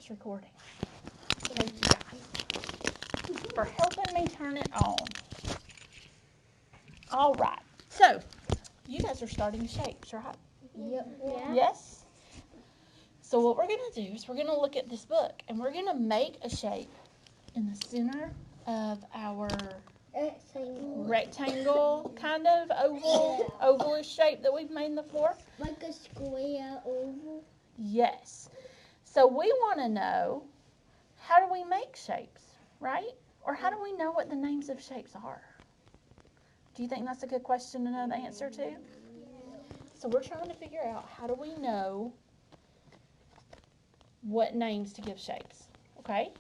stops recording. Thank you guys for helping me turn it on. All right. So, you guys are starting shapes, right? Yep. Yeah. Yes? So what we're going to do is we're going to look at this book, and we're going to make a shape in the center of our rectangle kind of ovalish shape that we've made in the floor. Like a square oval. Yes. So we want to know, how do we make shapes, right? Or how do we know what the names of shapes are? Do you think that's a good question to know the answer to? So we're trying to figure out, how do we know what names to give shapes, okay?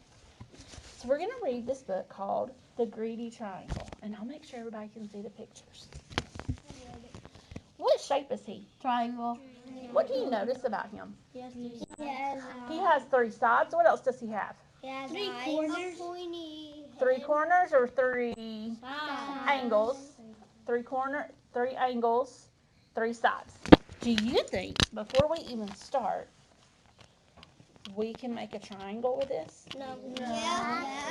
So we're going to read this book called The Greedy Triangle, and I'll make sure everybody can see the pictures. What shape is he? Triangle. What do you notice about him? Yes. He has 3 sides. What else does he have? Yes. 3 corners. 3 corners or 3 angles? 3 angles, 3 sides. Do you think, before we even start, we can make a triangle with this? No.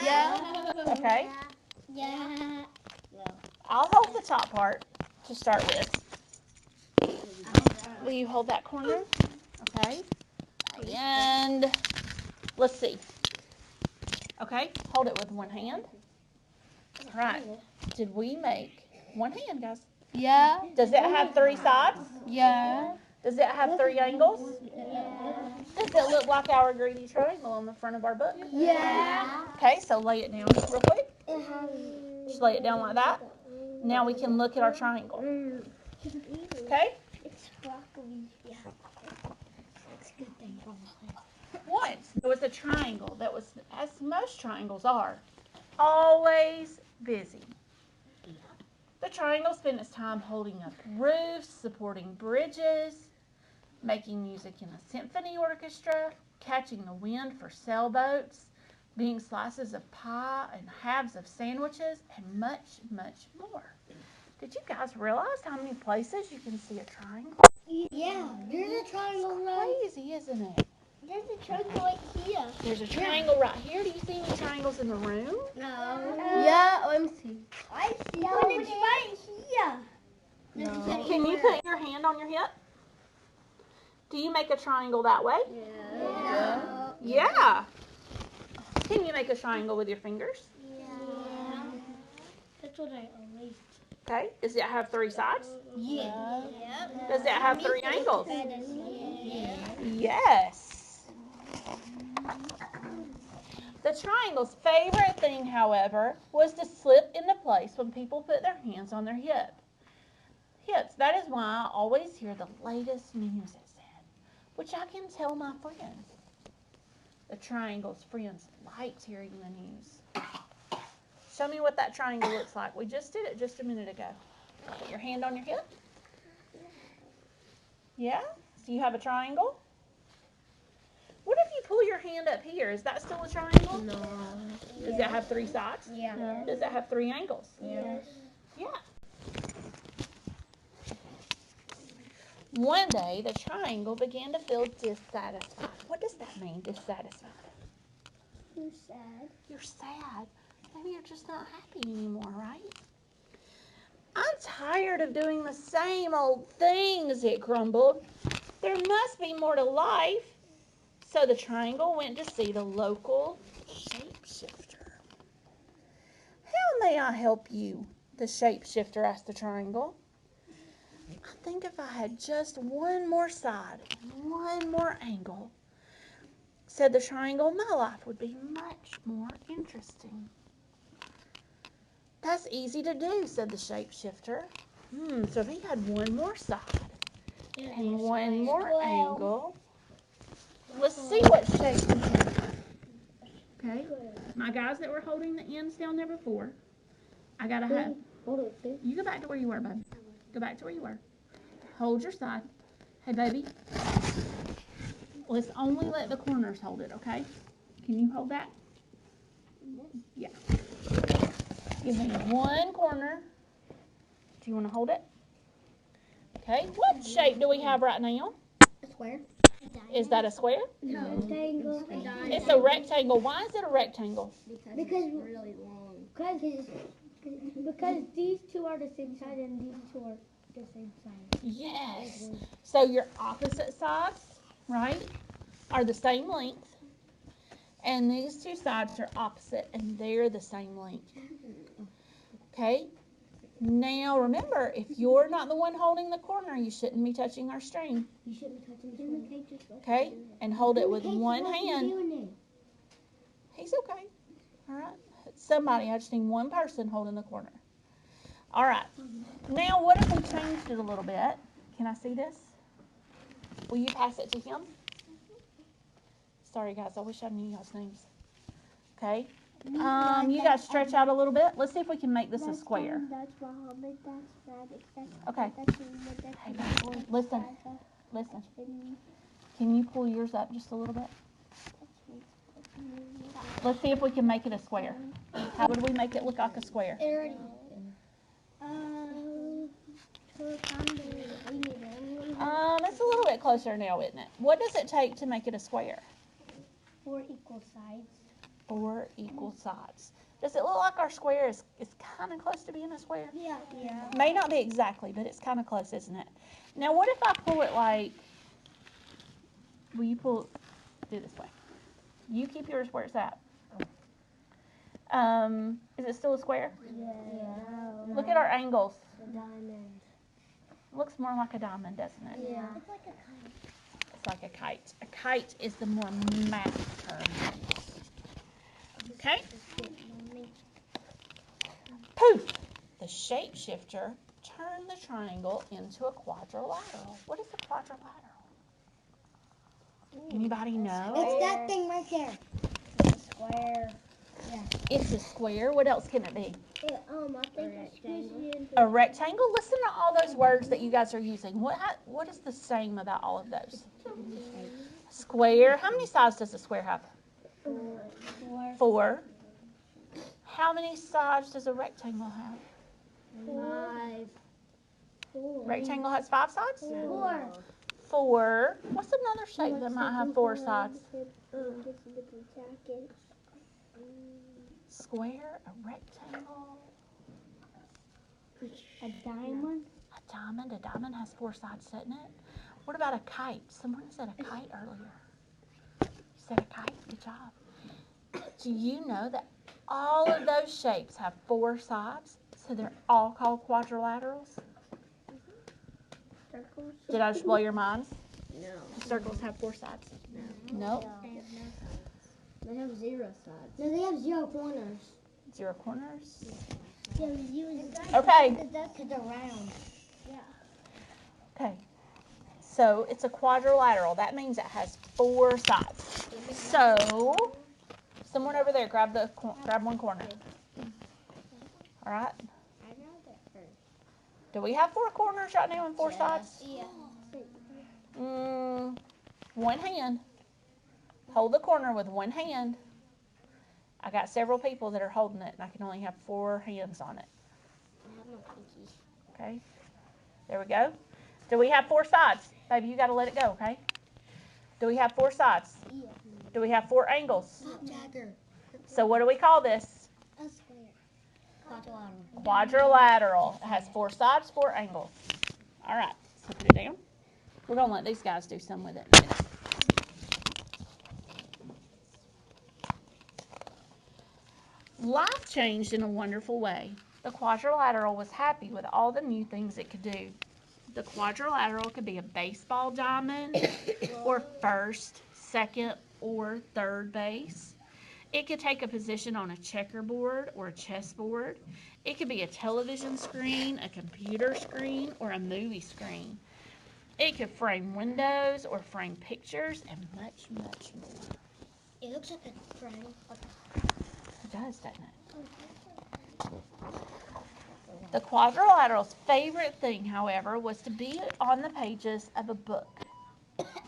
Yeah. Okay. Yeah. I'll hold the top part to start with. Will you hold that corner? Okay. And let's see. Okay, hold it with one hand. All right. Did we make one hand, guys? Yeah. Does it have 3 sides? Yeah. Does it have 3 angles? Does it look like our greedy triangle on the front of our book? Yeah. Okay, so lay it down real quick. Just lay it down like that. Now we can look at our triangle. Okay? It's broccoli. Yeah. It's a good thing. Once there was a triangle that was, as most triangles are, always busy. The triangle spent its time holding up roofs, supporting bridges, making music in a symphony orchestra, catching the wind for sailboats, being slices of pie and halves of sandwiches, and much, much more. Did you guys realize how many places you can see a triangle? Yeah. There's a triangle Crazy, isn't it? There's a triangle right here. There's a triangle right here. Do you see any triangles in the room? No. Yeah. Let me see. I see one. It's right here. No. Can you put your hand on your hip? Do you make a triangle that way? Yeah. Yeah. Can you make a triangle with your fingers? Yeah. That's what I always. Okay. Does it have 3 sides? Yeah. Does it have 3 angles? Yeah. Yes. The triangle's favorite thing, however, was to slip into place when people put their hands on their hips. That is why I always hear the latest news it said, which I can tell my friends. The triangle's friends liked hearing the news. Show me what that triangle looks like. We just did it just a minute ago. Put your hand on your hip. Yeah? So you have a triangle? What if you pull your hand up here? Is that still a triangle? No. Does it have 3 sides? Yeah. Does it have 3 angles? Yes. Yeah. One day, the triangle began to feel dissatisfied. What does that mean, dissatisfied? Who's sad? You're sad. Maybe you're just not happy anymore, right? I'm tired of doing the same old things, it grumbled. There must be more to life. So the triangle went to see the local shapeshifter. How may I help you? The shapeshifter asked the triangle. I think if I had just one more side, one more angle, said the triangle, my life would be much more interesting. That's easy to do, said the shapeshifter. So if he had one more side and one more angle, let's see what shape we have. Okay, my guys that were holding the ends down there before, I gotta have, you go back to where you were, baby. Go back to where you were. Hold your side. Hey, baby. Let's only let the corners hold it, okay? Can you hold that? Yeah. Give me one corner. Do you want to hold it? Okay. What shape do we have right now? A square. Is that a square? Rectangle. It's a rectangle. Why is it a rectangle? Because it's really long. Because these two are the same side and these two are the same side. Yes. So your opposite sides, right, are the same length. And these two sides are opposite and they're the same length. Okay? Now remember, if you're not the one holding the corner, you shouldn't be touching our string. You shouldn't be touching the string. Okay? And hold it with one hand. He's okay. All right. Somebody, I just need one person holding the corner. All right. Now, what if we changed it a little bit? Can I see this? Will you pass it to him? Sorry, guys. I wish I knew y'all's names. Okay. You guys stretch out a little bit. Let's see if we can make this a square. Okay. Hey, boy, listen. Listen. Can you pull yours up just a little bit? Let's see if we can make it a square. How would we make it look like a square? It's a little bit closer now, isn't it? What does it take to make it a square? 4 equal sides. 4 equal sides. Does it look like our square is kind of close to being a square? Yeah. May not be exactly, but it's kind of close, isn't it? Now, what if I pull it like, will you pull, do this way. You keep yours where it's at. Is it still a square? Yeah. Look at our angles. The diamond. Looks more like a diamond, doesn't it? Yeah. It's like a kite. A kite is the more math term. Okay? Poof! The shapeshifter turned the triangle into a quadrilateral. What is a quadrilateral? Anybody know? It's that thing right there. It's a square. Yeah. It's a square. What else can it be? I think it's rectangle. A rectangle? Listen to all those words that you guys are using. What is the same about all of those? Square. How many sides does a square have? 4. How many sides does a rectangle have? 5. 4. Rectangle has 5 sides? 4. 4. What's another shape that might have 4 sides? Square, a rectangle, A diamond. a diamond. A diamond has 4 sides, doesn't it? What about a kite? Someone said a kite earlier. You said a kite? Good job. Do you know that all of those shapes have 4 sides? So they're all called quadrilaterals? Circles. Did I just blow your minds? No. Circles have 4 sides? No. They have 0 sides. No, they have 0 corners. 0 corners? Okay. Okay. Because they're round. Okay. So it's a quadrilateral. That means it has 4 sides. So someone over there, grab one corner. All right. Do we have 4 corners right now and 4 sides? Yeah. One hand. Hold the corner with one hand. I got several people that are holding it, and I can only have 4 hands on it. Okay. There we go. Do we have 4 sides? Baby, you got to let it go, okay? Do we have 4 sides? Yeah. Do we have 4 angles? Jagger. So what do we call this? A square. Quadrilateral. Quadrilateral. It has 4 sides, 4 angles. All right. So put it down. We're going to let these guys do some with it in a minute. Life changed in a wonderful way. The quadrilateral was happy with all the new things it could do. The quadrilateral could be a baseball diamond, or first, second, or third base. It could take a position on a checkerboard or a chessboard. It could be a television screen, a computer screen, or a movie screen. It could frame windows or frame pictures and much, much more. It looks like a frame. It does, doesn't it? The quadrilateral's favorite thing, however, was to be on the pages of a book.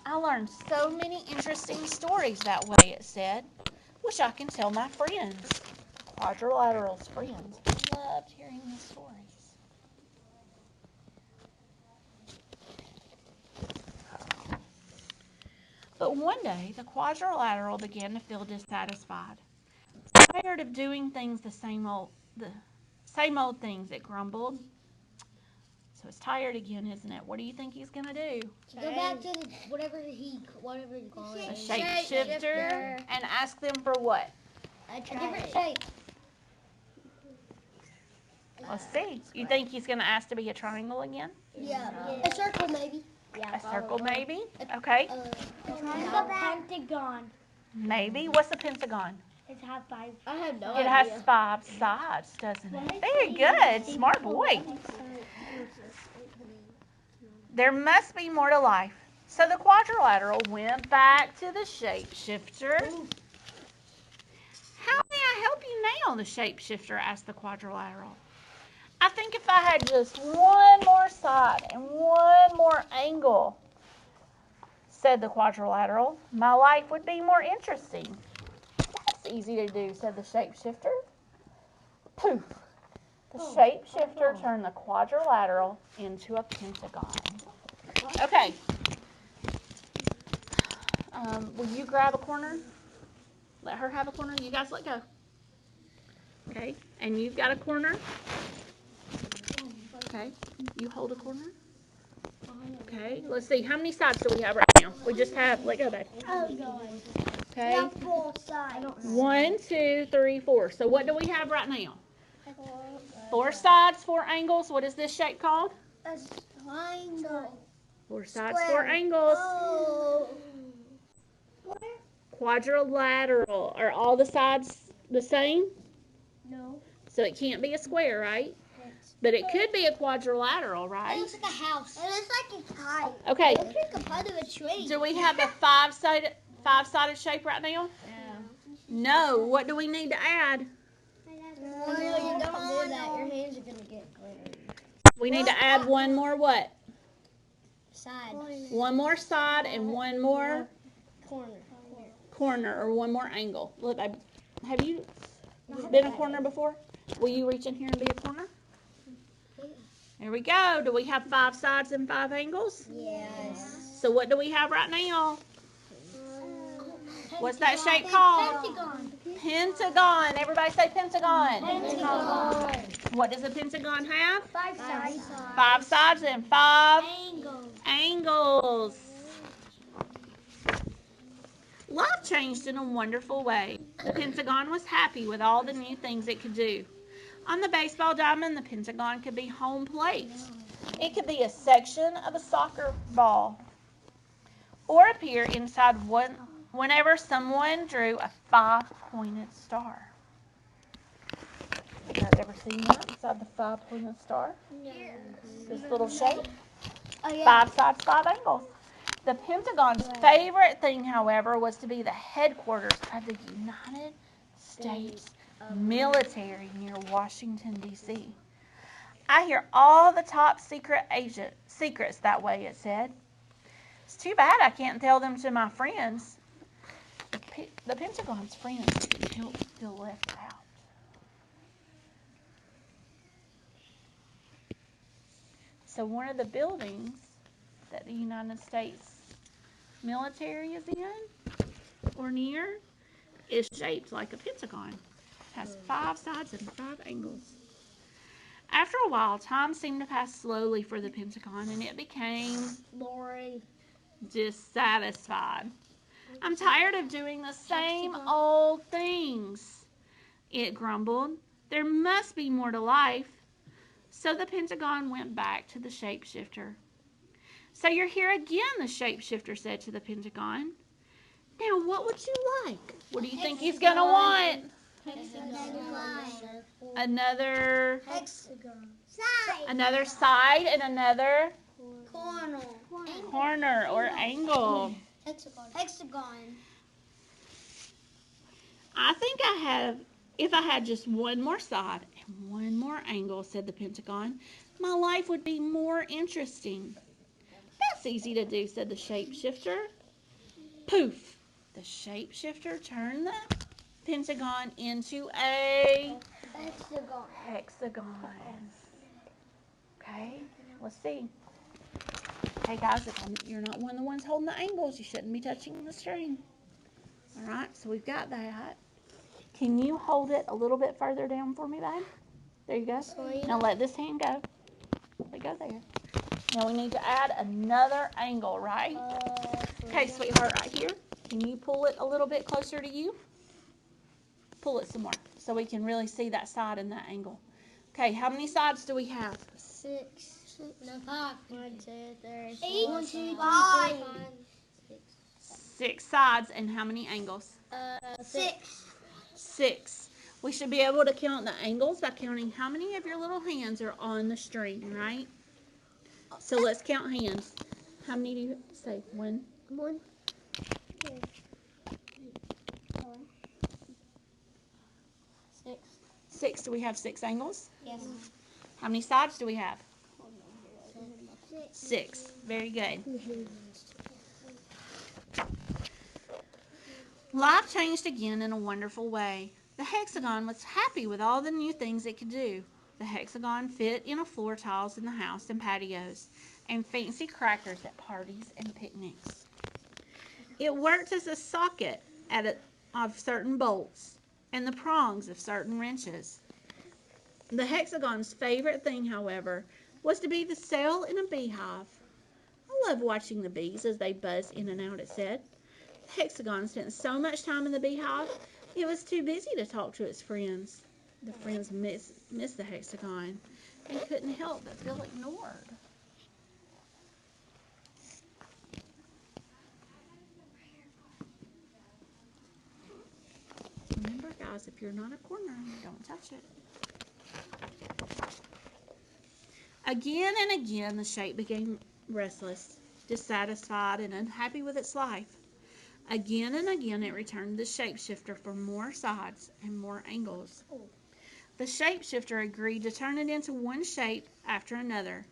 I learned so many interesting stories that way, it said. Wish I can tell my friends. Quadrilateral's friends loved hearing the stories. But one day, the quadrilateral began to feel dissatisfied. Tired of doing things the same old things, it grumbled. So it's tired again, isn't it? What do you think he's going to do? Go back to the, whatever you call A it. shapeshifter. And ask them for what? A different shape. Let's see. You think he's going to ask to be a triangle again? Yeah. A circle maybe. A circle maybe? Okay. Pentagon. Maybe. What's a pentagon? It has 5. I have no It has 5 sides, doesn't it? Very good. Smart boy. There must be more to life. So the quadrilateral went back to the shapeshifter. How may I help you now? The shapeshifter asked the quadrilateral. I think if I had just one more side and one more angle, said the quadrilateral, my life would be more interesting. That's easy to do, said the shapeshifter. Poof. The shapeshifter turned the quadrilateral into a pentagon. Okay. Will you grab a corner? Let her have a corner. You guys let go. Okay. And you've got a corner. Okay. You hold a corner. Okay. Let's see. How many sides do we have right now? We just have, let go, babe. Okay. 4 sides. 1, 2, 3, 4. So what do we have right now? 4 sides, 4 angles. What is this shape called? A triangle. 4 sides, 4 angles. Oh. Quadrilateral. Are all the sides the same? No. So it can't be a square, right? But it could be a quadrilateral, It right? looks like a house. It looks like it's high. Okay. It looks like a part of a tree. Do we have a five-sided shape right now? No. What do we need to add? No, you don't do that. Your hands are going to get glittery. We need to add one more what? Side. One more side and one more Corner. corner or one more angle. Look, have you been a corner before? Will you reach in here and be a corner? There we go. Do we have 5 sides and 5 angles? Yes. So what do we have right now? What's that shape called? Pentagon. Pentagon. Everybody say pentagon. Pentagon. What does a pentagon have? 5 sides. 5 sides and 5 Angles. angles. Life changed in a wonderful way. The pentagon was happy with all the new things it could do. On the baseball diamond, the pentagon could be home plate. It could be a section of a soccer ball or appear inside whenever someone drew a 5-pointed star. You guys ever seen that inside the 5-pointed star? This little shape? 5 sides, 5 angles. The Pentagon's favorite thing, however, was to be the headquarters of the United States military near Washington, D.C. I hear all the top secrets that way, it said. It's too bad I can't tell them to my friends. The Pentagon's friends don't feel left out. So one of the buildings that the United States military is in or near is shaped like a pentagon. It has 5 sides and 5 angles. After a while, time seemed to pass slowly for the pentagon, and it became Boring. dissatisfied. I'm tired of doing the same old things, it grumbled. There must be more to life. So the pentagon went back to the shapeshifter. So you're here again, the shapeshifter said to the pentagon. Now, what would you like? What do you think he's going to want? Another Hexagon. another side and another Corner. corner or angle. Hexagon. I think if I had just one more side and one more angle, said the pentagon, my life would be more interesting. That's easy to do, said the shapeshifter. Poof! The shapeshifter turned the pentagon into a hexagon. Okay, let's see. Hey guys, if you're not one of the ones holding the angles, you shouldn't be touching the string. All right, so we've got that. Can you hold it a little bit further down for me, babe? There you go. Now let this hand go. Let it go there. Now we need to add another angle, right? Okay, sweetheart, right here. Can you pull it a little bit closer to you? Pull it some more so we can really see that side and that angle. Okay, how many sides do we have? 6. No, 5. 1, 2, 3, 8, 1, 2, 5. 6 sides and how many angles? 6. 6. We should be able to count the angles by counting how many of your little hands are on the string, right? So let's count hands. How many do you say? 1? 1. 6. 6. Do we have 6 angles? Yes. How many sides do we have? 6. Very good. Life changed again in a wonderful way. The hexagon was happy with all the new things it could do. The hexagon fit in a floor tiles in the house and patios, and fancy crackers at parties and picnics. It worked as a socket of certain bolts and the prongs of certain wrenches. The hexagon's favorite thing, however, was to be the cell in a beehive. I love watching the bees as they buzz in and out, it said. The hexagon spent so much time in the beehive, it was too busy to talk to its friends. The friends missed the hexagon and couldn't help but feel ignored. Remember, guys, if you're not a corner, don't touch it. Again and again, the shape became restless, dissatisfied, and unhappy with its life. Again and again, it returned to the shapeshifter for more sides and more angles. The shapeshifter agreed to turn it into one shape after another.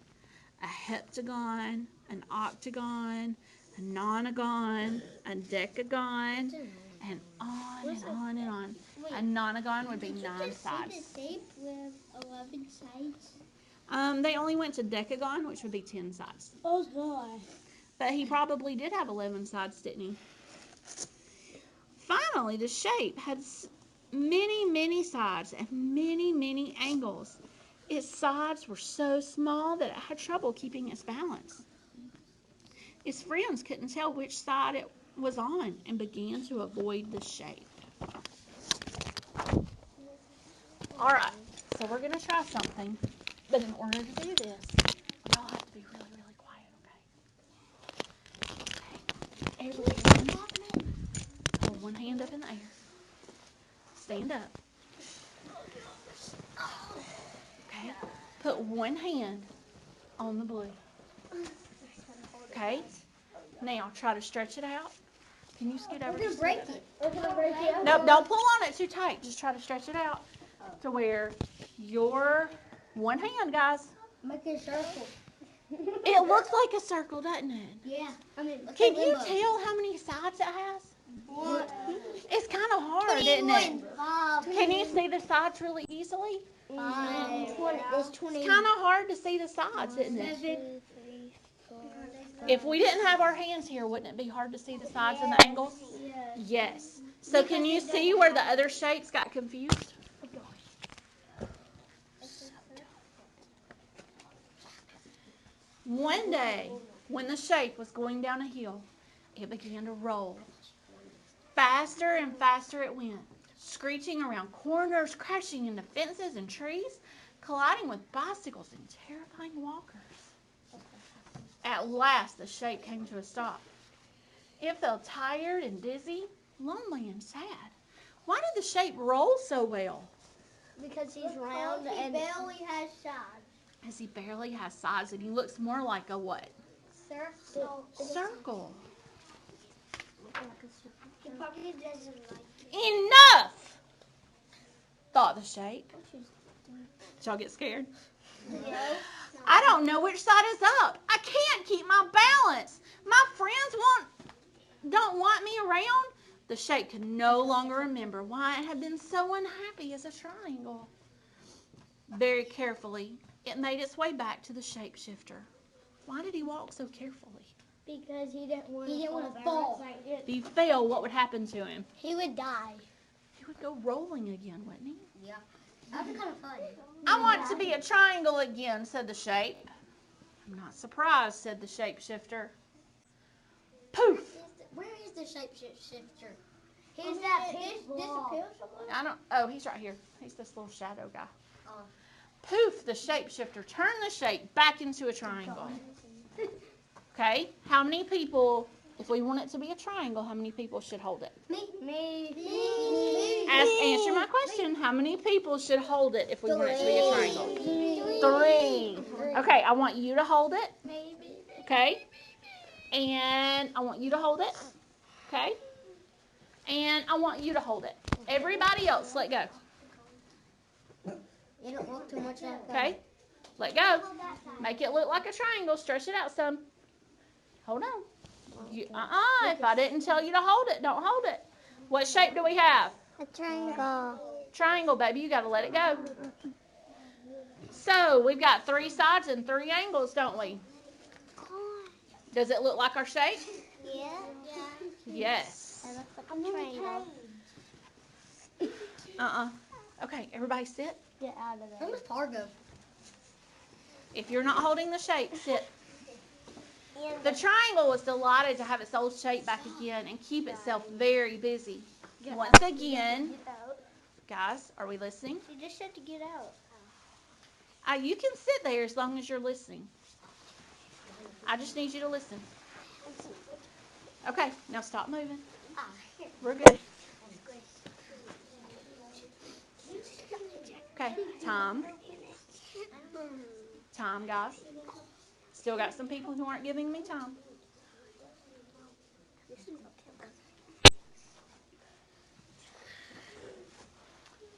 A heptagon, an octagon, a nonagon, a decagon, and on and on and on. A nonagon would be 9 sides. The shape with 11 sides. They only went to decagon, which would be 10 sides. Oh, God. But he probably did have 11 sides, didn't he? Finally, the shape had many, many sides and many, many angles. Its sides were so small that it had trouble keeping its balance. Its friends couldn't tell which side it was on and began to avoid the shape. All right, so we're going to try something. But in order to do this, y'all have to be really, really quiet, okay? Everyone, hold one hand up in the air. Stand up. Okay? Put one hand on the blue. Okay? Now, try to stretch it out. Can you scoot over? We're going to break it. Nope, don't pull on it too tight. Just try to stretch it out to where your one hand, guys. Make a circle. It looks like a circle, doesn't it? Yeah. Can you tell how many sides it has? One. It's kind of hard, isn't it? Can you see the sides really easily? 5. It's 20. It's kind of hard to see the sides, isn't it? 7. If we didn't have our hands here, wouldn't it be hard to see the sides and the angles? Yes. So can you see where the other shapes got confused? One day, when the shape was going down a hill, it began to roll. Faster and faster it went, screeching around corners, crashing into fences and trees, colliding with bicycles and terrifying walkers. At last, the shape came to a stop. It felt tired and dizzy, lonely and sad. Why did the shape roll so well? Because he's round and barely has sides. As he barely has sides and he looks more like a what? Circle. Circle. He probably doesn't like it. Enough! Thought the shape. Did y'all get scared? No. I don't know which side is up. I can't keep my balance. My friends don't want me around. The shape could no longer remember why it had been so unhappy as a triangle. Very carefully, it made its way back to the shapeshifter. Why did he walk so carefully? Because he didn't want He to didn't wanna fall. If he fell, what would happen to him? He would die. He would go rolling again, wouldn't he? Yeah. That'd be kind of fun. I want to be a triangle again, said the shape. I'm not surprised, said the shapeshifter. Poof! Where is the shapeshifter? He's that pitch disappear somewhere? Oh, he's right here. He's this little shadow guy. Oh. Poof, the shapeshifter turned the shape back into a triangle. Okay, how many people, if we want it to be a triangle, how many people should hold it? Me. Answer my question. How many people should hold it if we want it to be a triangle? 3. Okay, I want you to hold it. Okay? And I want you to hold it. Okay? And I want you to hold it. Everybody else, let go. You don't look too much like that. Okay? Let go. Make it look like a triangle. Stretch it out some. Hold on. If I didn't tell you to hold it, don't hold it. What shape do we have? A triangle. Triangle, baby. You got to let it go. So, we've got 3 sides and 3 angles, don't we? Does it look like our shape? Yeah. Yes. It looks like a triangle. Okay, everybody sit. Get out of there. Where's Pargo? If you're not holding the shape, sit. The triangle was delighted to have its old shape back again and keep itself very busy. Once again, guys, are we listening? You just said to get out. You can sit there as long as you're listening. I just need you to listen. Okay, now stop moving. We're good. Okay, time. Time, guys. Still got some people who aren't giving me time.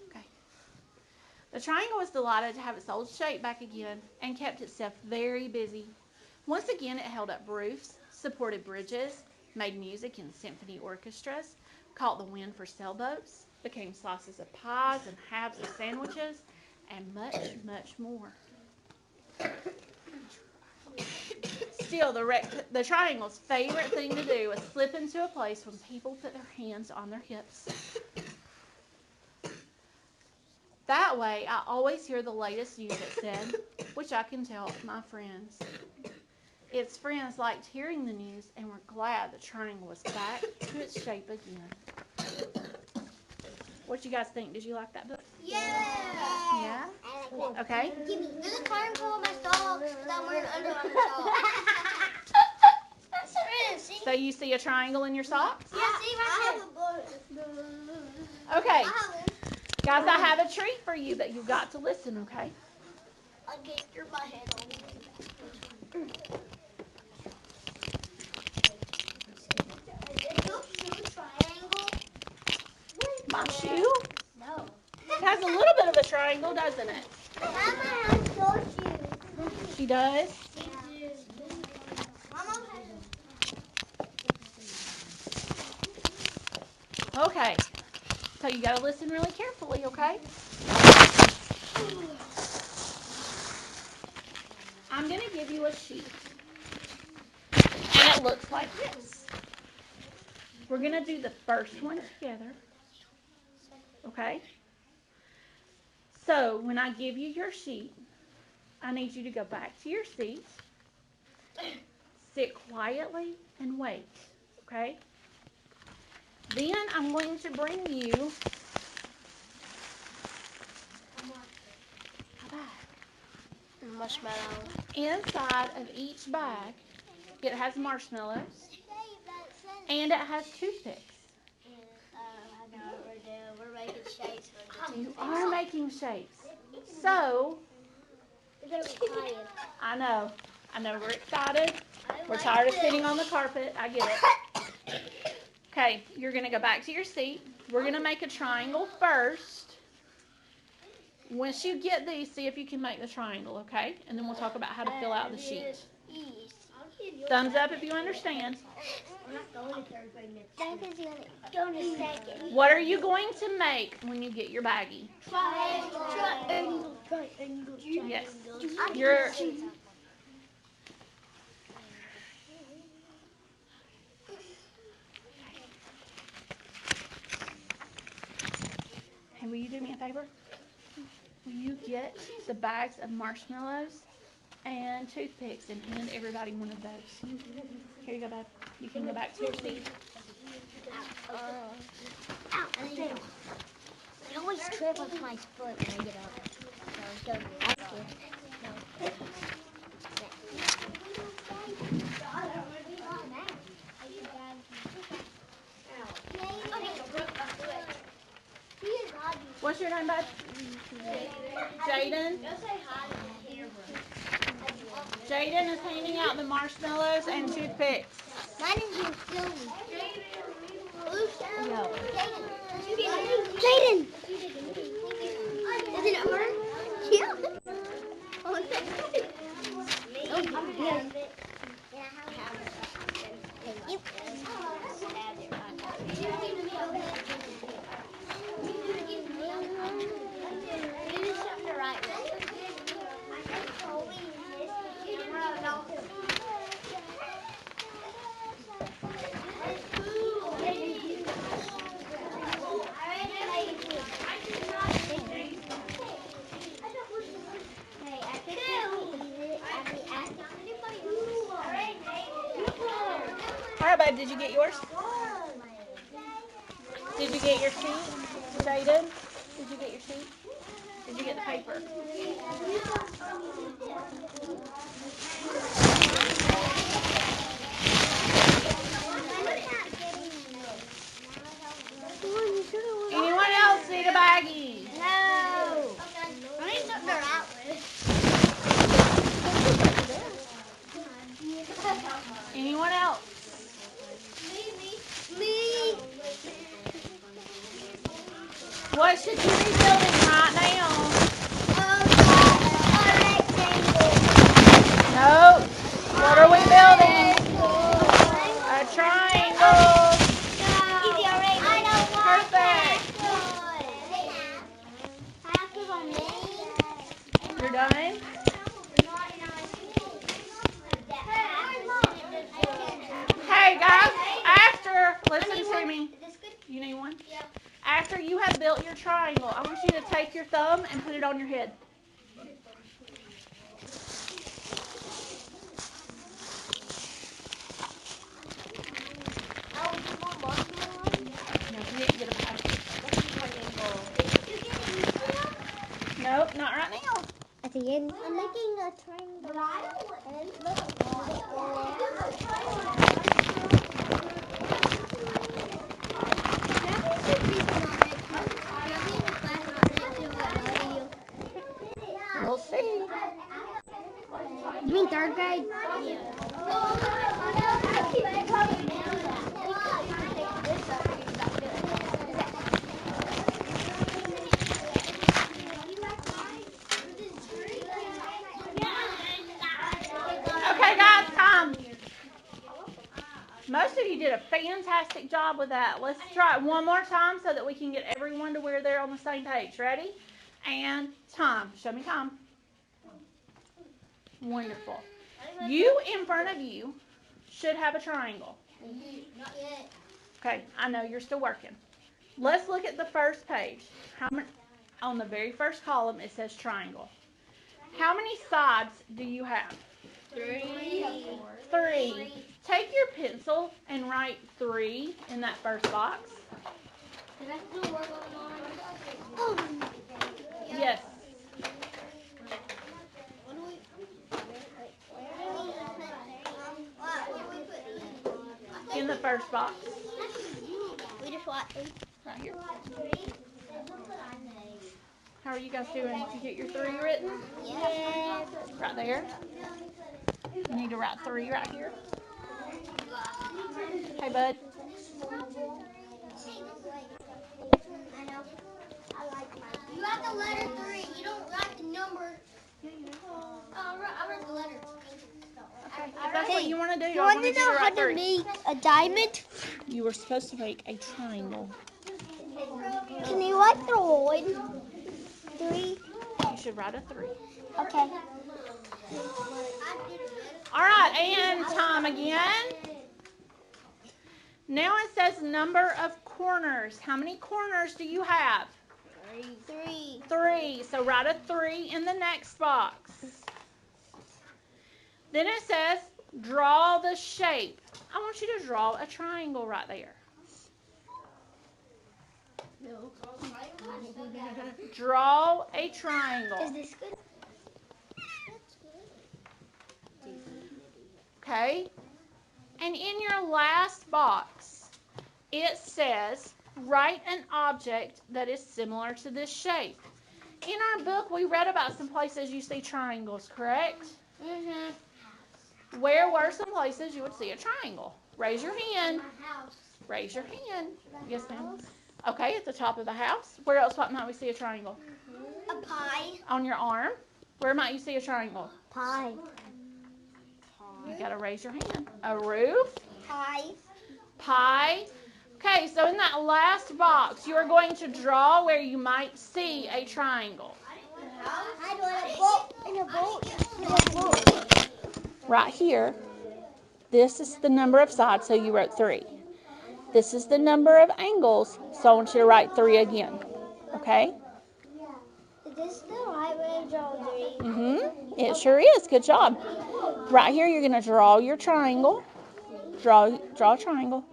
Okay. The triangle was delighted to have its old shape back again and kept itself very busy. Once again, it held up roofs, supported bridges, made music in symphony orchestras, caught the wind for sailboats, became slices of pies and halves of sandwiches, and much, much more. Still, the triangle's favorite thing to do was slip into a place when people put their hands on their hips. That way, I always hear the latest news, it said, which I can tell my friends. Its friends liked hearing the news and were glad the triangle was back to its shape again. What you guys think? Did you like that book? Yeah. Yeah? Okay. There's a triangle on my socks. I'm wearing under on my socks. So you see a triangle in your socks? Yeah, see right here. Okay. Guys, I have a treat for you, but you've got to listen, okay? I'll get my head on. My shoe? No. It has a little bit of a triangle, doesn't it? Mama has your shoes. She does? Mama Okay. So you got to listen really carefully, okay? I'm going to give you a sheet. And it looks like this. We're going to do the first one together. Okay? So, when I give you your sheet, I need you to go back to your seat, sit quietly, and wait. Okay? Then I'm going to bring you a bag. Marshmallow. Inside of each bag, it has marshmallows, and it has toothpicks. I know what we're doing. We're making shapes for the You are making shapes. So, We're going to be quiet. I know we're excited. We're tired of sitting on the carpet. I get it. Okay, you're going to go back to your seat. We're going to make a triangle first. Once you get these, see if you can make the triangle, okay? And then we'll talk about how to fill out the sheet. Thumbs up if you understand. I'm not going to third grade next year. Going to second. What are you going to make when you get your baggie? Triangle. Yes. You're will you do me a favor? Will you get the bags of marshmallows and toothpicks and hand everybody one of those? Here you go, bud. You can go back to your seat. I always trip with my foot when I get up. So don't do that. What's your name, bud? Jaden. Jaden is handing out the marshmallows and toothpicks. Mine is Philly. Yo. Jaden! Is it her? Yeah. Oh, All right, bud. Did you get yours? Did you get your sheet, Jaden? Did you get your sheet? Did you get the paper? Anyone else need a baggie? No. I need something to write with. Anyone else? Me. What should you be building right now? No. What are we building? A triangle. Perfect. You're done? Hey guys, listen to me. You need one? Yeah. After you have built your triangle, I want you to take your thumb and put it on your head. No, you didn't get a bag. Nope, not right now. At the end, I'm making a triangle. We'll see. You mean third grade? Okay, guys, time. Most of you did a fantastic job with that. Let's try it one more time so that we can get everyone to where they're on the same page. Ready? And time. Show me time. Wonderful. You in front of you should have a triangle. Not yet. Okay, I know you're still working. Let's look at the first page. How many, on the very first column it says triangle. How many sides do you have? 3. 3. Take your pencil and write 3 in that first box. Did I still work on mine? Yes. In the first box. We just watched. Right here. How are you guys doing? Did you get your 3 written? Yeah. Right there. You need to write 3 right here. Hey, bud. You write the letter 3. You don't write the number. I wrote the letter. Okay. If that's what you want to do, You I want wanted to you know to how write to 3. make a diamond? You were supposed to make a triangle. Can you write the 1? 3? You should write a 3. Okay. All right, and time again. Now it says number of corners. How many corners do you have? 3. 3. So write a 3 in the next box. Then it says, draw the shape. I want you to draw a triangle right there. No. Draw a triangle. Is this good? Okay? And in your last box, it says, write an object that is similar to this shape. In our book, we read about some places you see triangles, correct? Mm-hmm. Where were some places you would see a triangle? Raise your hand. My house. Raise your hand. Yes, ma'am. Okay, at the top of the house. Where else might we see a triangle? A pie. On your arm. Where might you see a triangle? Pie. You gotta raise your hand. A roof. Pie. Pie. Okay, so in that last box, you are going to draw where you might see a triangle. I want a boat. In a boat. In a boat. Right here, this is the number of sides, so you wrote 3. This is the number of angles, so I want you to write 3 again. Okay? Is this the right way to draw 3? It sure is. Good job. Right here, you're going to draw your triangle. Draw a triangle.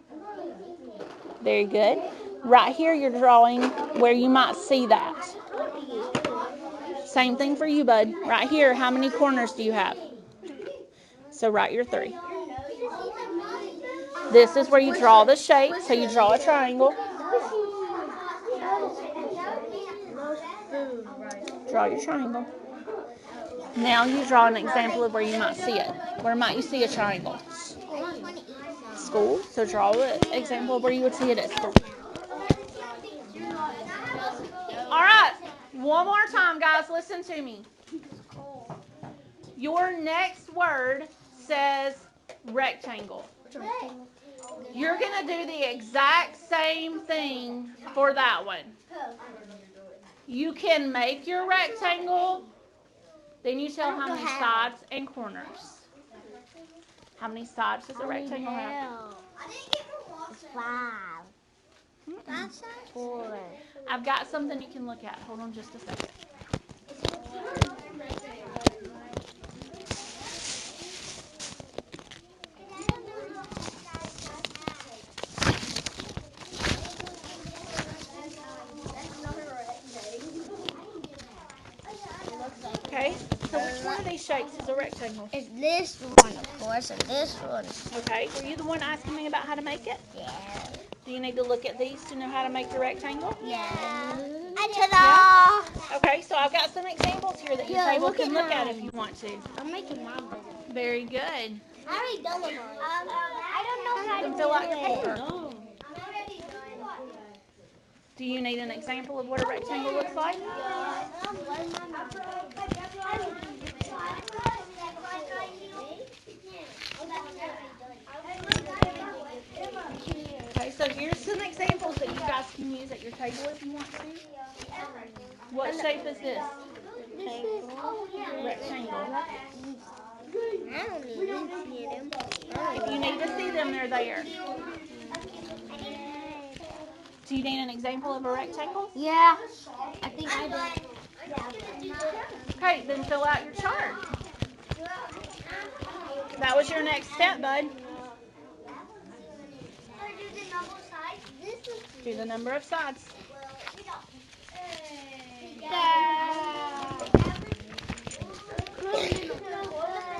Very good. Right here, you're drawing where you might see that. Same thing for you, bud. Right here, how many corners do you have? So write your 3. This is where you draw the shape, so you draw a triangle. Draw your triangle. Now you draw an example of where you might see it. Where might you see a triangle? School. So draw an example of where you would see it at school. All right. One more time, guys. Listen to me. Your next word says rectangle. You're going to do the exact same thing for that one. You can make your rectangle, then you tell how many sides and corners. How many sides does a rectangle have? 5. That's 4. I've got something you can look at. Hold on just a second. Okay, so which one of these shapes is a rectangle? It's this one, of course, and this one. Okay, were you the one asking me about how to make it? Yeah. Do you need to look at these to know how to make your rectangle? Yeah. Ta-da! Okay, so I've got some examples here that your Yeah, table look can at look at mine. if you want to. I'm making mine bigger. Very good. I already done with mine. I don't know how to Then fill out your do paper. it. Do you need an example of what a rectangle looks like? Okay, so here's some examples that you guys can use at your table if you want to. What shape is this? Rectangle. I don't need to see them. If you need to see them, they're there. Do you need an example of a rectangle? Yeah, I think I do. Okay, then fill out your chart. That was your next step, bud. Do the number of sides.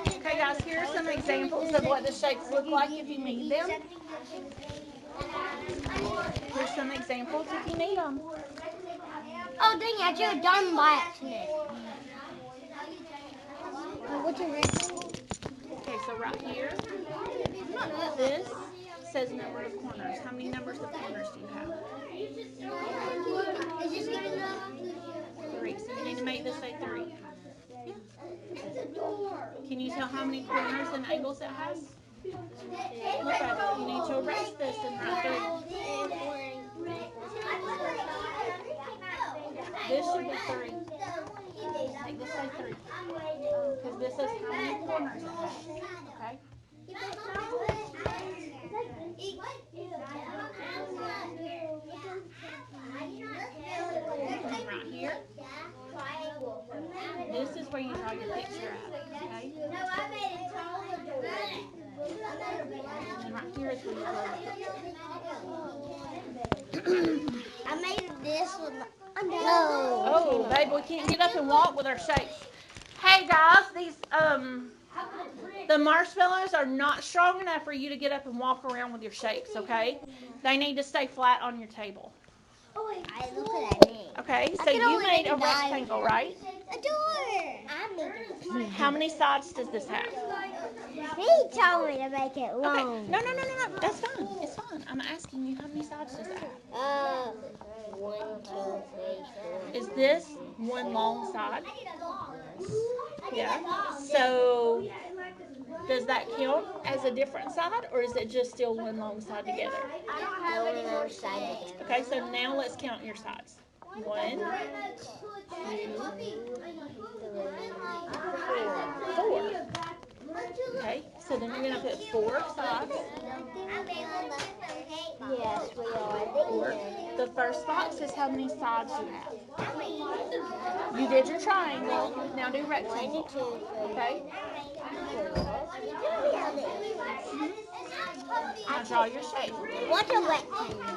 Okay, guys, here are some examples of what the shapes look like if you need them. Here's some examples if you need them. Oh, dang, I drew a diamond by accident. What's your rectangle? Okay, so right here, this says number of corners. How many numbers of corners do you have? Is this good enough? 3. So you need to make this say 3. Yeah. Can you tell how many corners and angles it has? Look at it. You need to erase this and write 3. This should be 3. Make this say 3. Because this is how many corners it has. Okay? I made this one. No. Oh, babe, we can't get up and walk with our shapes. Hey guys, these the marshmallows are not strong enough for you to get up and walk around with your shapes, okay? They need to stay flat on your table. I look at me. Okay, so you made a rectangle, right? A door. I made it. How many sides does this have? He told me to make it Okay, long. no, that's fine. It's fine. I'm asking you how many sides does it have? 1, 2, 3, 4. Is this one long side? Yeah. So does that count as a different side, or is it just still one long side together? I don't have any more sides. Okay, so now let's count your sides. 1, 2, 4. Okay, so then you're going to put 4 sides. Yes, we are. 4. The first box is how many sides you have. You did your triangle. Now do rectangle. Okay? Now draw your shape. What's a rectangle?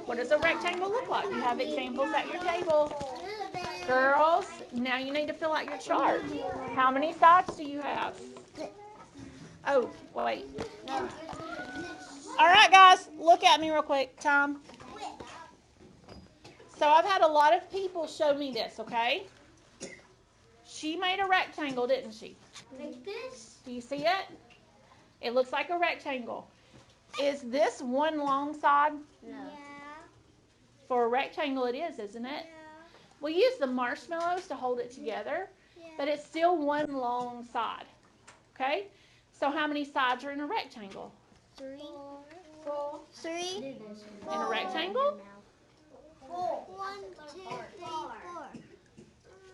What does a rectangle look like? You have examples at your table. Girls, now you need to fill out your chart. How many sides do you have? Oh, wait. All right, guys, look at me real quick, Tom. So I've had a lot of people show me this, okay? She made a rectangle, didn't she? Like this? Do you see it? It looks like a rectangle. Is this one long side? No. For a rectangle it is, isn't it? We use the marshmallows to hold it together, but it's still one long side. Okay? So how many sides are in a rectangle? 3, 4, 3. In a rectangle? 1, 2, 3,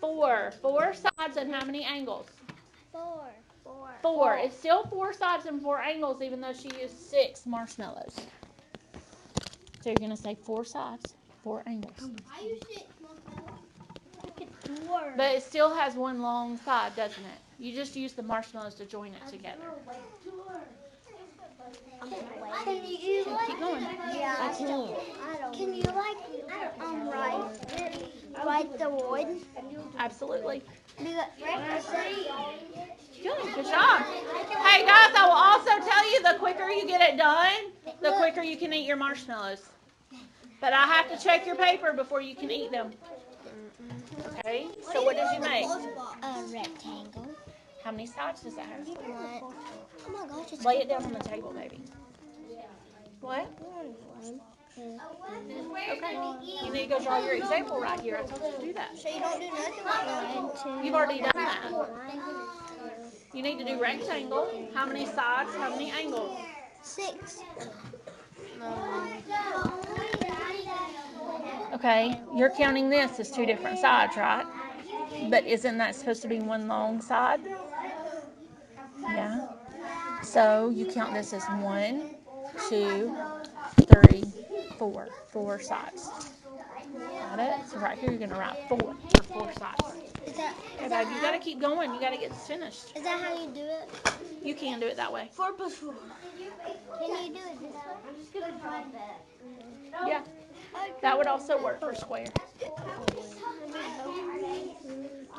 4. 4 sides and how many angles? 4. 4. It's still 4 sides and 4 angles, even though she used 6 marshmallows. So you're going to say 4 sides, 4 angles. I use 6. But it still has one long side, doesn't it? You just use the marshmallows to join it together. Can you Keep going. Yeah, I can. Can you write the wood? Absolutely. Good. Good job. Hey guys, I will also tell you the quicker you get it done, the quicker you can eat your marshmallows. But I have to check your paper before you can eat them. Okay, so what did you make? A rectangle. How many sides does that have? Oh my gosh, it's Lay it down on the table, baby. What? 1, 2, Okay. You need to go draw your example right here. I told you to do that. So you don't do nothing with 1, 2. You've already done that. You need to do rectangle. How many sides? How many angles? 6. Okay, you're counting this as 2 different sides, right? But isn't that supposed to be one long side? Yeah. So you count this as 1, 2, 3, 4. 4 sides. Got it? So right here you're going to write 4 for 4 sides. Okay, babe, you got to keep going. You got to get this finished. Is that how you do it? You can do it that way. 4 plus 4. Can you do it this way? I'm just going to try that. Yeah. That would also work for square.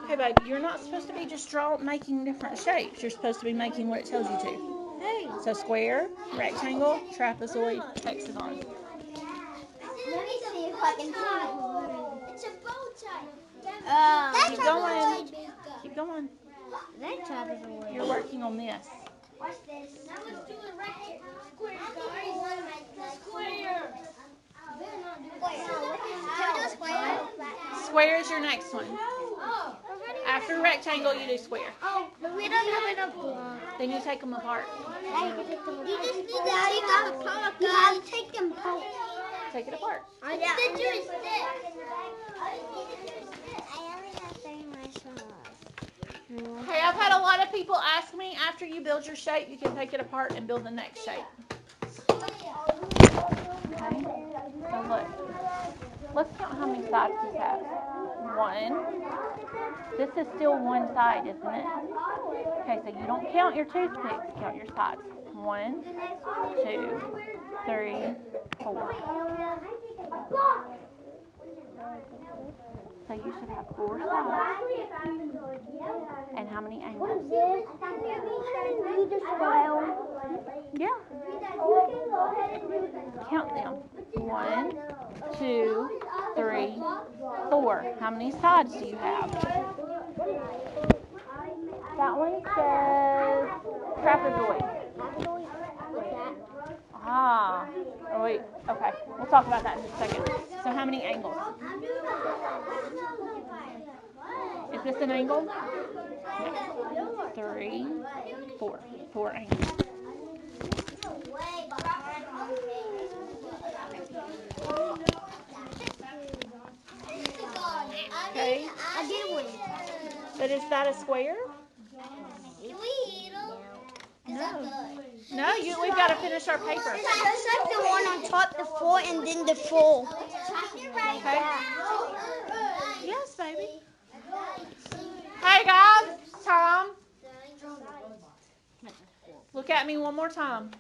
Okay, babe, you're not supposed to be just making different shapes. You're supposed to be making what it tells you to. So square, rectangle, trapezoid, hexagon. Let me see if I can do it. It's a bow tie. Keep going. Keep going. That trapezoid. You're working on this. Watch this. Now let's do a rectangle. Square. Can we do a square? Square is your next one. Oh. After rectangle, you do square. Oh, but we don't have enough blocks. Then you take them apart. You just need to take them apart. You have to take them apart. Take it apart. I only have 3 marshmallows. Hey, I've had a lot of people ask me, after you build your shape, you can take it apart and build the next shape. Okay. So look. Let's count how many sides this has. 1. This is still one side, isn't it? Okay, so you don't count your toothpicks, count your sides. 1, 2, 3, 4. So you should have 4 sides. And how many angles? Yeah. Count them. 1, 2, 3, 4. How many sides do you have? That one says trapezoid. Ah. Oh wait. Okay. We'll talk about that in a second. So how many angles? Is this an angle? No. 3, 4. 4 angles. Okay. I did win. But is that a square? Can we eat them? No. No, we've got to finish our paper. Just like the one on top, the 4, and then the 4. Okay. Yes, baby. Hey, guys. Tom. Look at me one more time.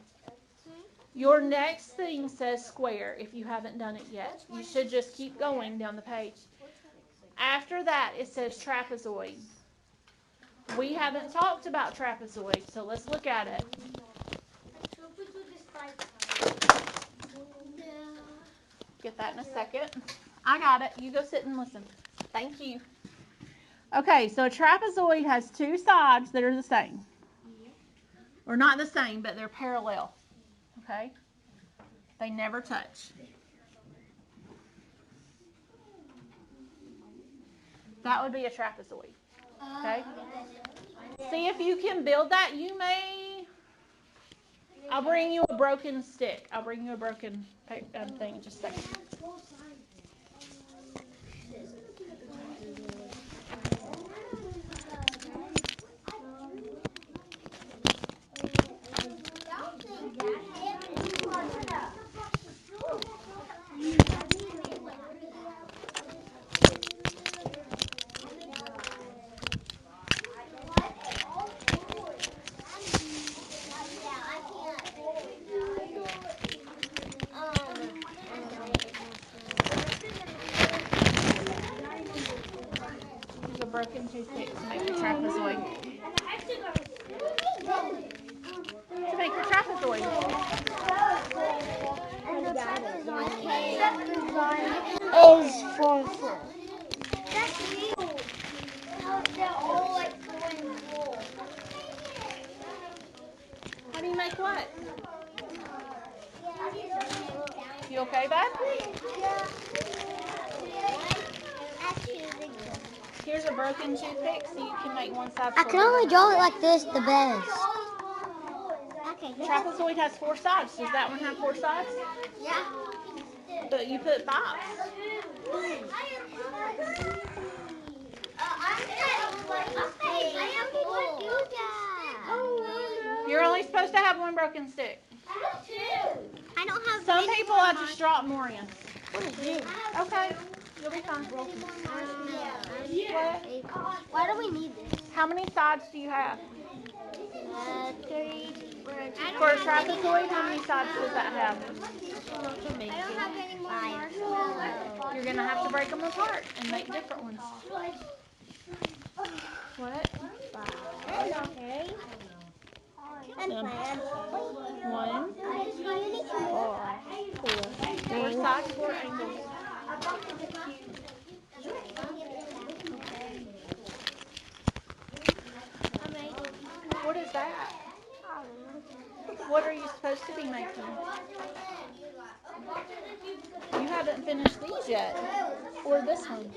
Your next thing says square if you haven't done it yet. You should just keep going down the page. After that, it says trapezoid. We haven't talked about trapezoid, so let's look at it. Get that in a second. I got it. You go sit and listen. Thank you. Okay, so a trapezoid has 2 sides that are the same. Or not the same, but they're parallel. Okay? They never touch. That would be a trapezoid. Okay? See if you can build that. You may. I'll bring you a broken stick. I'll bring you a broken thing in just a second. Broken toothpick to make the trapezoid. To make the trapezoid. And the trapezoid is 4, 4. That's you. They're all like 4 and 4. How do you make what? You okay, bud? Here's a broken toothpick so you can make one side. I can only draw it like this the best. Okay. Trapezoid has 4 sides. Does that one have 4 sides? Yeah. But you put 5. You're only supposed to have 1 broken stick. I don't have. Some people I just drop more in. What is you? Okay, you'll be fine. What? Why do we need this? How many sides do you have? 3. For a trapezoid, how many sides does that have? I don't have any more marshmallows. You're going to have to break them apart and make different ones. What? Okay. And 1, 4. 4 sides, 4 angles. What is that? What are you supposed to be making? You haven't finished these yet. Or this one.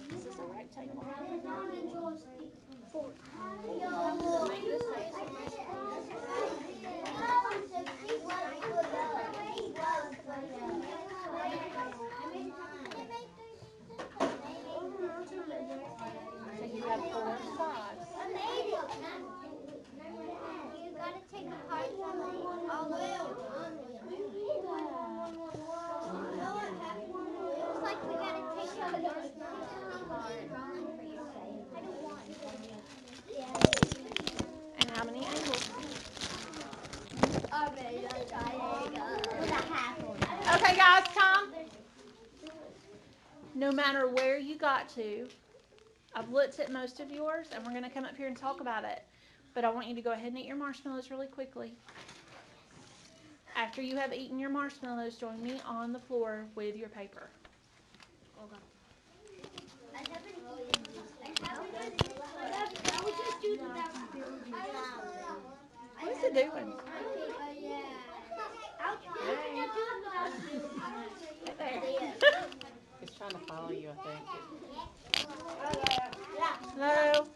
This is a rectangle. So you have 4 sides. You gotta take apart no matter where you got to, I've looked at most of yours, and we're going to come up here and talk about it. But I want you to go ahead and eat your marshmallows really quickly. After you have eaten your marshmallows, join me on the floor with your paper. What is it doing? It's trying to follow you, I think. Hello?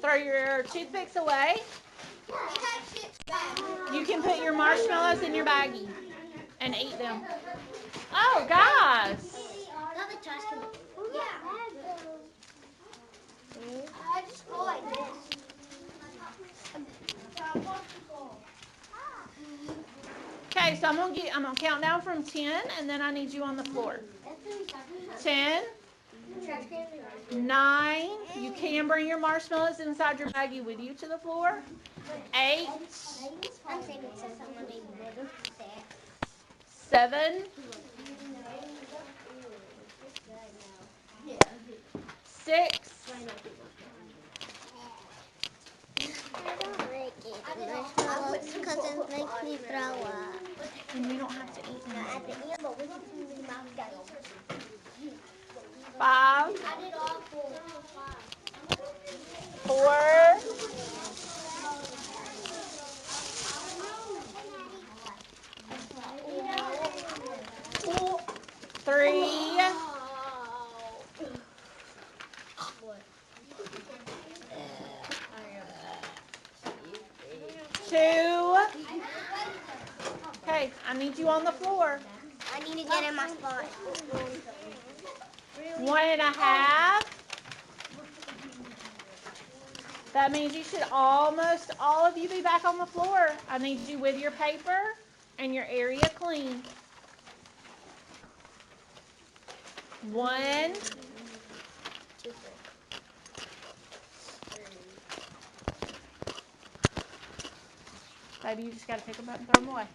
Throw your toothpicks away. You can put your marshmallows in your baggie and eat them. Oh, guys. I just go like this. Okay, so I'm gonna count down from 10, and then I need you on the floor. 10, 9. You can bring your marshmallows inside your baggie with you to the floor. 8, 7, 6. Because it makes me throw up. And you don't have to eat them. At the end, but we can do the mouth guys. 5, I did all 4. 4, 3, 2. Okay, I need you on the floor. I need to get in my spot. 1.5. That means you should almost all of you be back on the floor. I need you with your paper and your area clean. 1. 2. Baby, you just got to pick them up and throw them away.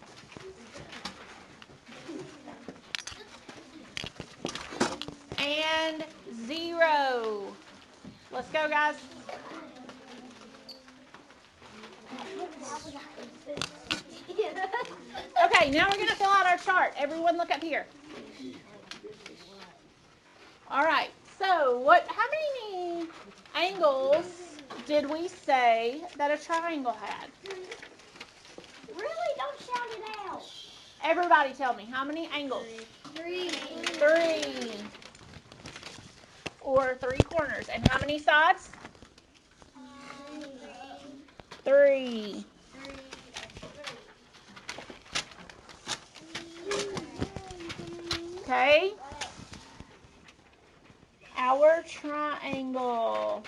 And 0. Let's go, guys. Okay, now we're going to fill out our chart. Everyone look up here. All right, so how many angles did we say that a triangle had? Really? Don't shout it out. Everybody tell me, how many angles? 3. 3. Or 3 corners. And how many sides? 3. Okay. Our triangle.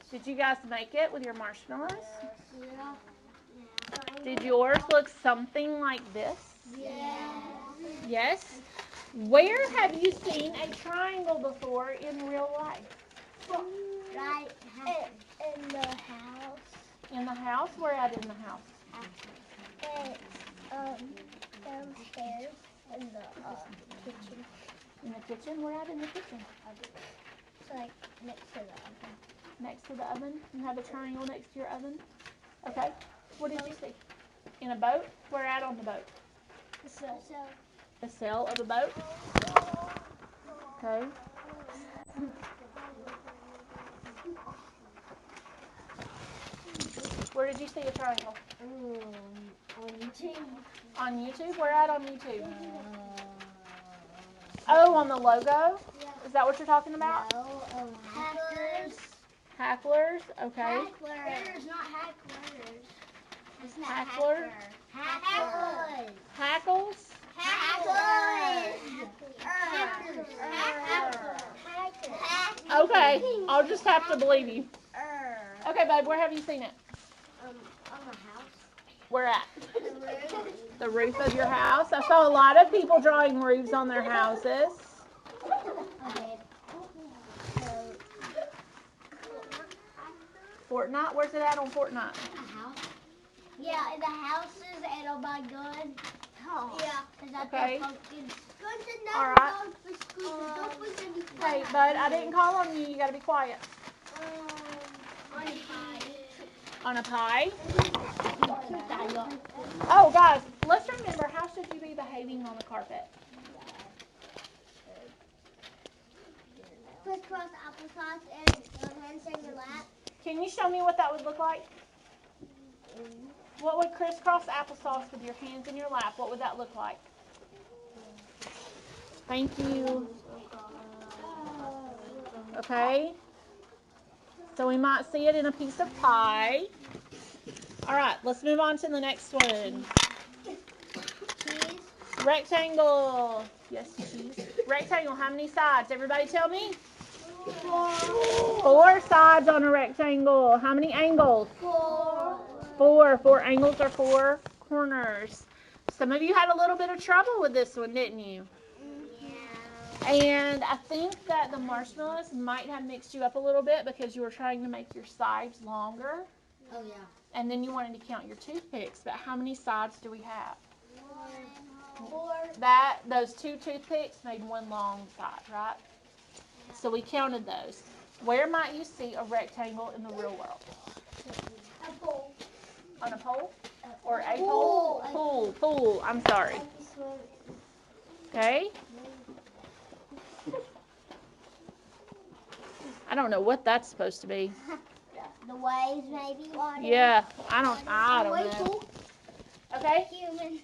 Did you guys make it with your marshmallows? Yeah. Did yours look something like this? Yeah. Yes? Where have you seen a triangle before in real life? Right in the house. In the house? Where at in the house? It's downstairs in the kitchen. In the kitchen? Where at in the kitchen? It's like next to the oven. Next to the oven? You have a triangle next to your oven? Okay. What did you see? In a boat? Where at on the boat? So The sail of a boat? Okay. Where did you see a triangle? on YouTube. On YouTube? Where at on YouTube? Oh, on the logo? Is that what you're talking about? No, hackers. Hacklers? Okay. Hacklers, not hacklers. It's not Hackler? Hackers. Hackles? Okay. I'll just have to believe you. Okay, babe, where have you seen it? On the house. Where at? In The roof of your house. I saw a lot of people drawing roofs on their houses. Okay. Fortnite? Where's it at on Fortnite? A house? Yeah, in the houses and on my gun. Oh. Yeah. Is that Okay. the pumpkins? All right. Hey, bud, I didn't call on you. You got to be quiet. On a pie? Oh, guys, let's remember, how should you be behaving on the carpet? Crisscross applesauce and hands in your lap. Can you show me what that would look like? What would crisscross applesauce with your hands in your lap, what would that look like? Thank you. Okay. So we might see it in a piece of pie. All right, let's move on to the next one. Cheese. Rectangle. Yes, cheese. Rectangle, how many sides? Everybody tell me. 4 sides on a rectangle. How many angles? 4. 4. 4 angles are 4 corners. Some of you had a little bit of trouble with this one, didn't you? Yeah. And I think that the marshmallows might have mixed you up a little bit because you were trying to make your sides longer. Oh yeah. And then you wanted to count your toothpicks. But how many sides do we have? 4. Those 2 toothpicks made 1 long side, right? So we counted those. Where might you see a rectangle in the real world? A pole. On a pole? Or a pole? Pool. I'm sorry. Okay? I don't know what that's supposed to be. The waves maybe. Yeah, I don't know. Okay? Human.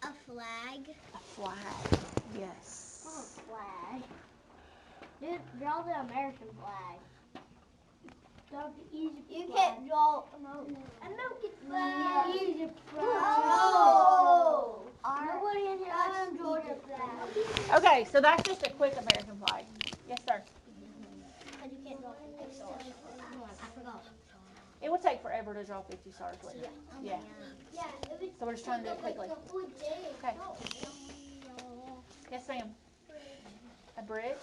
A flag. A flag. Yes. Flag. Dude, draw the American flag. Draw the Egypt You flag. can't draw American flag. Egypt flag. Oh. Nobody in here likes Georgia flag. Okay, so that's just a quick American flag. Yes, sir. But you can't draw 50 stars. I forgot. It would take forever to draw 50 stars, wouldn't it? Yeah. Yeah. So we're just trying to do it quickly. Okay. Yes, ma'am. A bridge?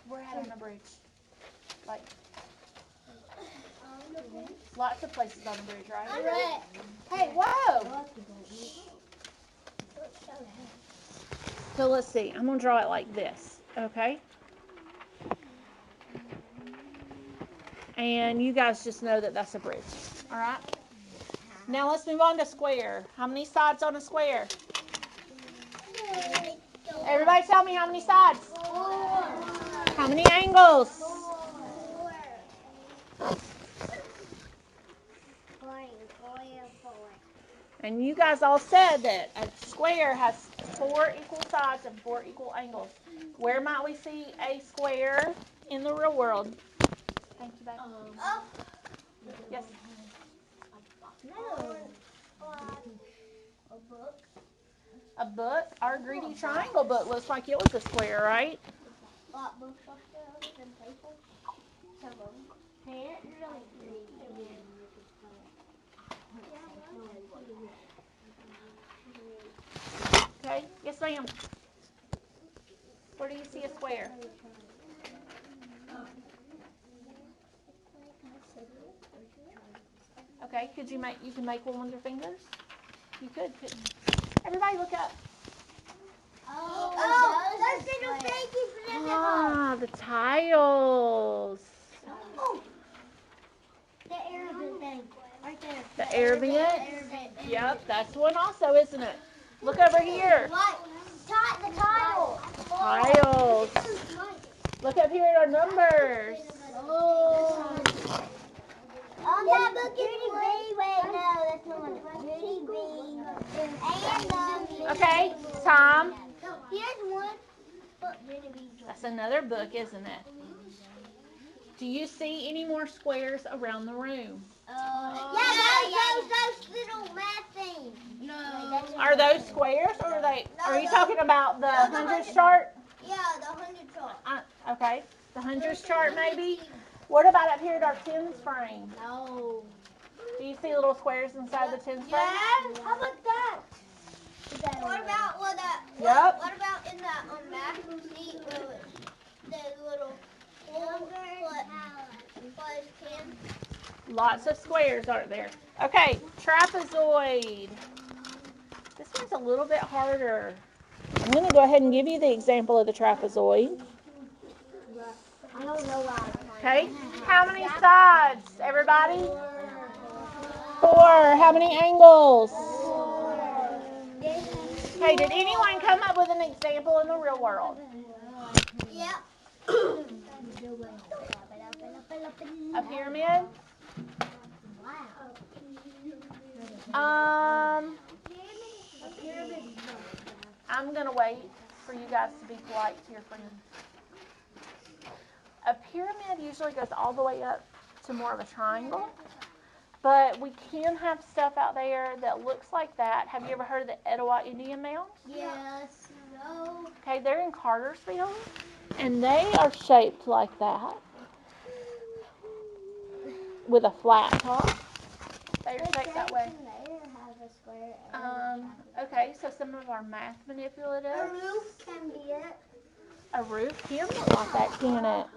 We're at on a bridge. Like, lots of places on a bridge, right? Right. Hey, whoa! So let's see. I'm going to draw it like this, okay? And you guys just know that that's a bridge, all right? Now let's move on to square. How many sides on a square? Everybody tell me how many sides? How many angles? 4. And you guys all said that a square has 4 equal sides and 4 equal angles. Where might we see a square in the real world? Thank you, baby. Yes. A book. A book? Our greedy triangle book looks like it was a square, right? Lot books up there and paper. Some of them. Can't really read. Okay. Yes, ma'am. Where do you see a square? Okay. You can make one with your fingers? You could, couldn't you? Everybody look up. Oh, those little babies. Ah, the tiles. The Arabic thing. Right there. The Arabic? Yep, that's one also, isn't it? Look over here. What? The tile. Tiles. Look up here at our numbers. On that book is Beauty. Wait, no, that's not one. Beauty Bee. And Okay, Tom. here's one. But Beauty Bee. That's another book, isn't it? Do you see any more squares around the room? Those little math things. No. Are those squares or are you talking about the hundreds chart? Yeah, the 100 chart. Okay, the hundreds chart maybe. What about up here at our tens frame? No. Do you see little squares inside the 10 square? Yes. How about that? What about Yep. what about in the math sheet where the little plus can? Lots of squares, aren't there? Okay, trapezoid. This one's a little bit harder. I'm going to go ahead and give you the example of the trapezoid. I don't know why. Okay, how many sides, everybody? 4. How many angles? Okay, did anyone come up with an example in the real world? Yep. A pyramid? I'm going to wait for you guys to be polite to your friends. A pyramid usually goes all the way up to more of a triangle, but we can have stuff out there that looks like that. Have you ever heard of the Etowah Indian Mounds? Yes. No. Okay, they're in Cartersville, and they are shaped like that with a flat top. They're shaped that way. Okay, so some of our math manipulatives. A roof can be it. A roof can look like that, can it?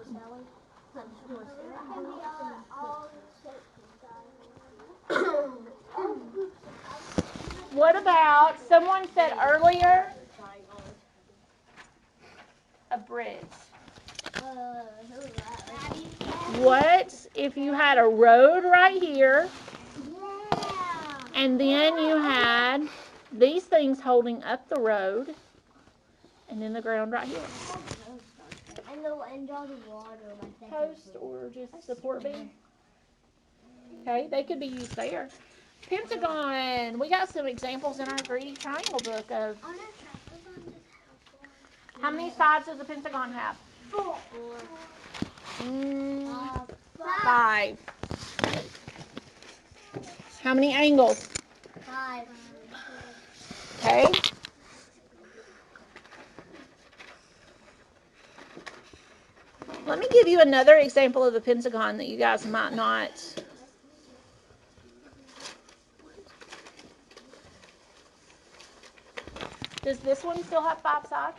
What about, someone said earlier, a bridge. What if you had a road right here, and then you had these things holding up the road, and then the ground right here? And all the water. Post or just support beam. Okay, they could be used there. Pentagon. We got some examples in our greedy triangle book of how many sides does a pentagon have? 4. 5. How many angles? 5. Okay. Let me give you another example of a pentagon that you guys might not. Does this one still have 5 sides?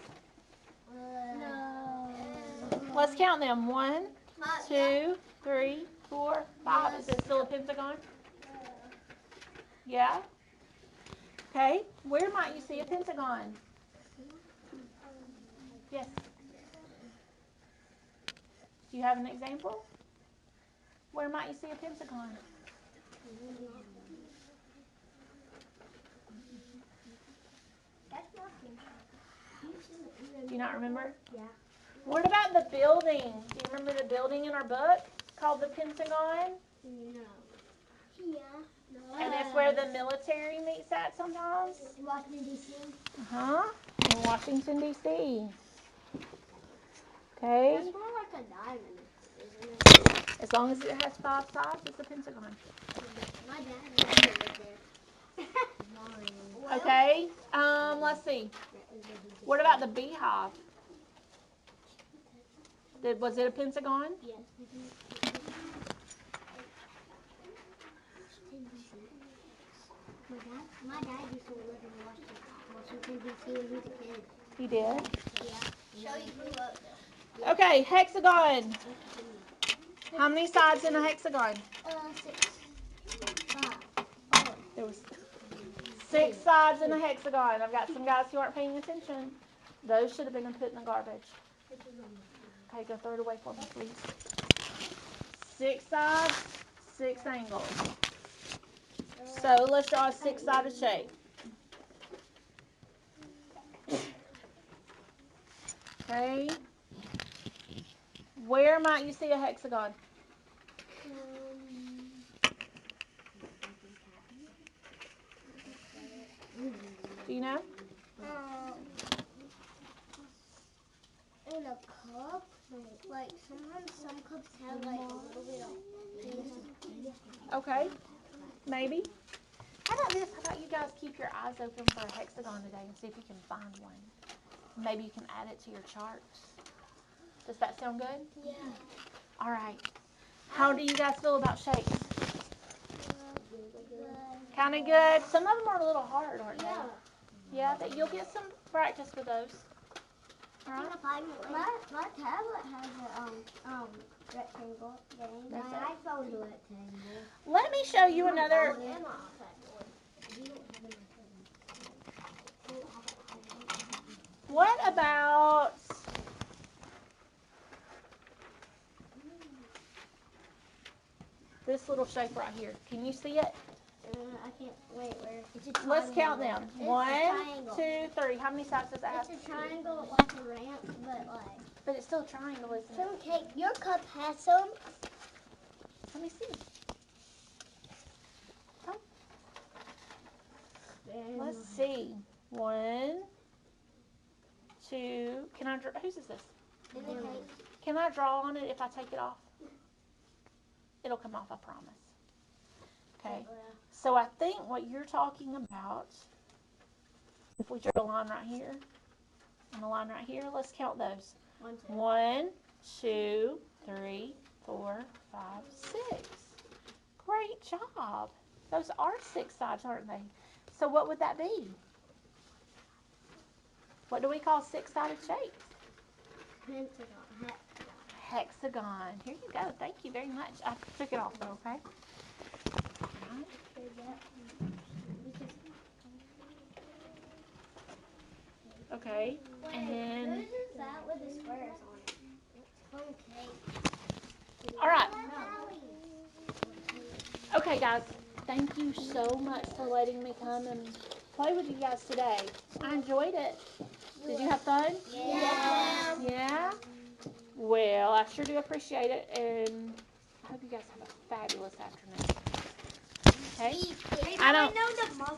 No. Let's count them. 1, 2, 3, 4, 5. Is it still a pentagon? Yeah? Okay. Where might you see a pentagon? Yes. Do you have an example? Where might you see a pentagon? Do you not remember? Yeah. What about the building? Do you remember the building in our book called the Pentagon? No. Yeah. No. And it's where the military meets at sometimes? Washington, D.C. Uh-huh. In Washington, D.C. Okay. That's more like a diamond, isn't it? As long as it has 5 sides, it's a pentagon. My dad lived there. Okay. Let's see. What about the beehive? Was it a pentagon? Yes. My dad used to live in Washington, D.C. when he was a kid. He did. Yeah. Show you grew up. Okay, hexagon. How many sides in a hexagon? 6. 5. There was 6 sides in a hexagon. I've got some guys who aren't paying attention. Those should have been put in the garbage. Okay, go throw it away for me, please. 6 sides, 6 angles. So let's draw a 6-sided shape. Okay. Where might you see a hexagon? Do you know? In a cup, like sometimes some cups have like a little bit of. Okay. Maybe. How about this? How about you guys keep your eyes open for a hexagon today and see if you can find one. Maybe you can add it to your charts. Does that sound good? Yeah. All right. How do you guys feel about shapes? Kind of good. Some of them are a little hard, aren't they? Yeah. Yeah, that you'll get some practice with those. All right. My tablet has a rectangle game. That's My it. iPhone's a rectangle. Let me show you another. What about this little shape right here? Can you see it? I can't wait. Where? It's a Let's triangle. count them. It's a 1, triangle. 2, 3. How many sides does it have? It's a triangle like a ramp, but like. But it's still a triangle, isn't it? Some cake. Your cup has some. Let me see. Let's see. 1, 2. Can I draw? Whose is this? In the cake. Can I draw on it if I take it off? It'll come off, I promise. Okay. So I think what you're talking about, if we draw a line right here and a line right here, let's count those. 1, 2, 3, 4, 5, 6. Great job. Those are 6 sides, aren't they? So what would that be? What do we call 6-sided shapes? Pentagon. Hexagon. Here you go. Thank you very much. I took it off though, okay? Okay. And then, Whose is that with the squares on it? It's cake. all right. Okay, guys. Thank you so much for letting me come and play with you guys today. I enjoyed it. Did you have fun? Yeah. Yeah? Well, I sure do appreciate it, and I hope you guys have a fabulous afternoon. Okay? I don't. know the